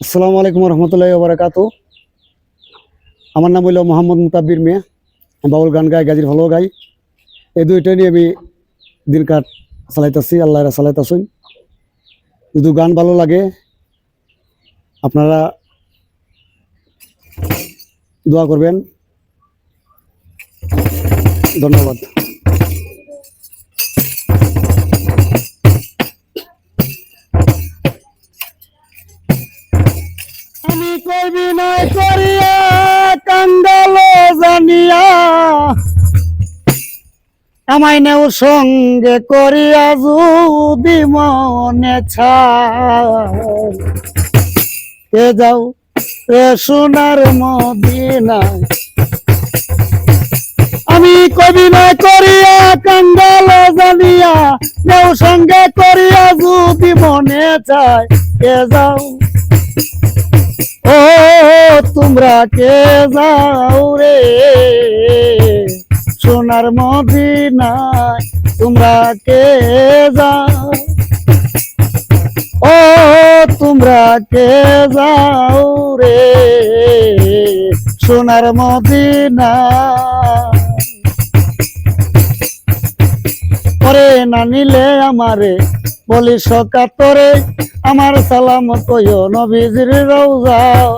আসসালামু আলাইকুম রহমতুল্লাহি ওয়া বারাকাতু। আমার নাম হইল মোহাম্মদ মুতাব্বির মিয়া। বাউল গান গাই, গাজির ভালো গাই। এই দুইটা নিয়ে আমি দিন কাট চালাইতেছি, আল্লাহ চালাইতেছুন। যদি গান ভালো লাগে আপনারা দোয়া করবেন। ধন্যবাদ। আমি কবি নয় করিয়া কাঙ্গাল জানিয়া, আমায় নেও সঙ্গে করিয়া যদি মনে ছায় যাও রে সোনার মদিনায়। আমি কবি নয় করিয়া কাঙ্গাল জানিয়া, নেও সঙ্গে করিয়া যদি মনে চায় যাও। ও তোমরা কে যাও রে সোনার মদিনায়, তোমরা কে যাও। ও তোমরা কে যাও রে সোনার মদিনায়। পরে না নিলে আমারে বলিস কাতরে, আমার সালাম কইও নবীজির রওজায়।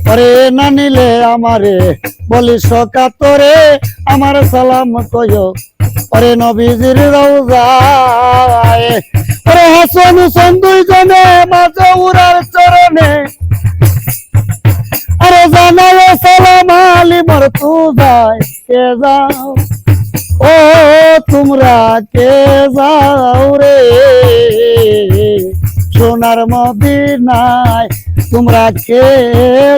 পরে না নিলে আমারে বলিস কাতরে, আমার সালাম কইও পরে নবীজির রওজায়। পরে হাসান হুসেন দুইজনে মাঝে উড়ার চরণে, আরে জানাও সালাম আলী মরতুজায় কে যাও। ও তোমরা কে যাও রে সোনার মদিনায়, তোমরা কে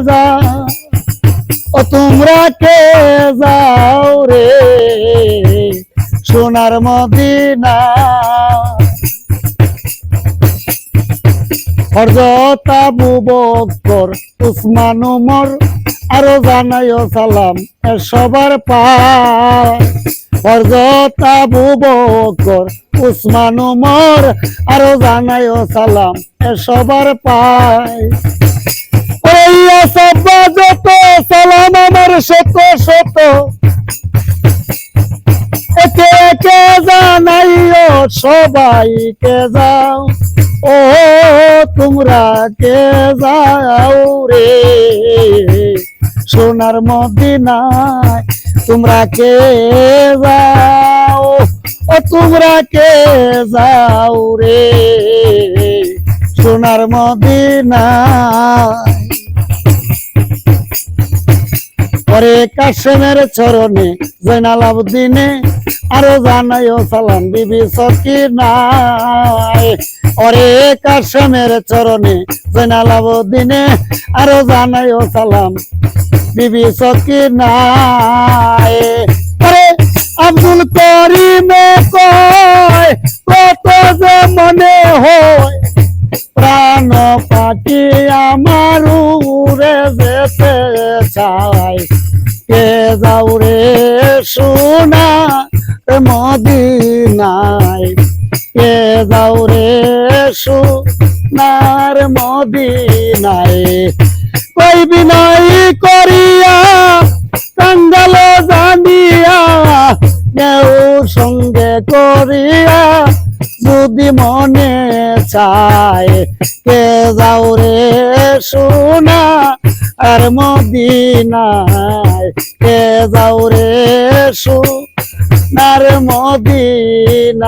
যাও। ও তোমরা কে যাও রে সোনার মদিনায়। হযরত আবু বকর, উসমান, উমর আরো জানাইও সালাম সবার পায়। হযরত আবু বকর, উসমান, উমর আরো জানাইও সালাম সবার পায়। ওই সব যত সালাম আমার শত শত, একে একে জানাইও সবাইকে যাও। ও তোমরা কে যাও রে সোনার মদিনায়, তোমরা কে যাও। ও তোমরা কে যাও রে সোনার মদিনায়। পরে কাশেমের চরণে জয়নাল আবদিনে আরো জানাইও সালাম বিবি সকিনায়। ওরে কাশেমের চরণে জয়নাল আবদিনে আরো জানাইও সালাম বিবি সকিনায়। আরে আব্দুল করিমে কয় কত যে মনে হয়, প্রাণ পাখি আমার উড়ে যেতে চায়। কে যাও রে সোনার মদিনায়, কে যাও রে সোনার মদিনায়। কই বিনয় করিয়া কাঙ্গাল জানিয়া, কেউ সঙ্গে করিয়া যদি মনে চায়। কে যাও রে সোনার মদিনায়, কে যাও রে সোনার মদিনায়।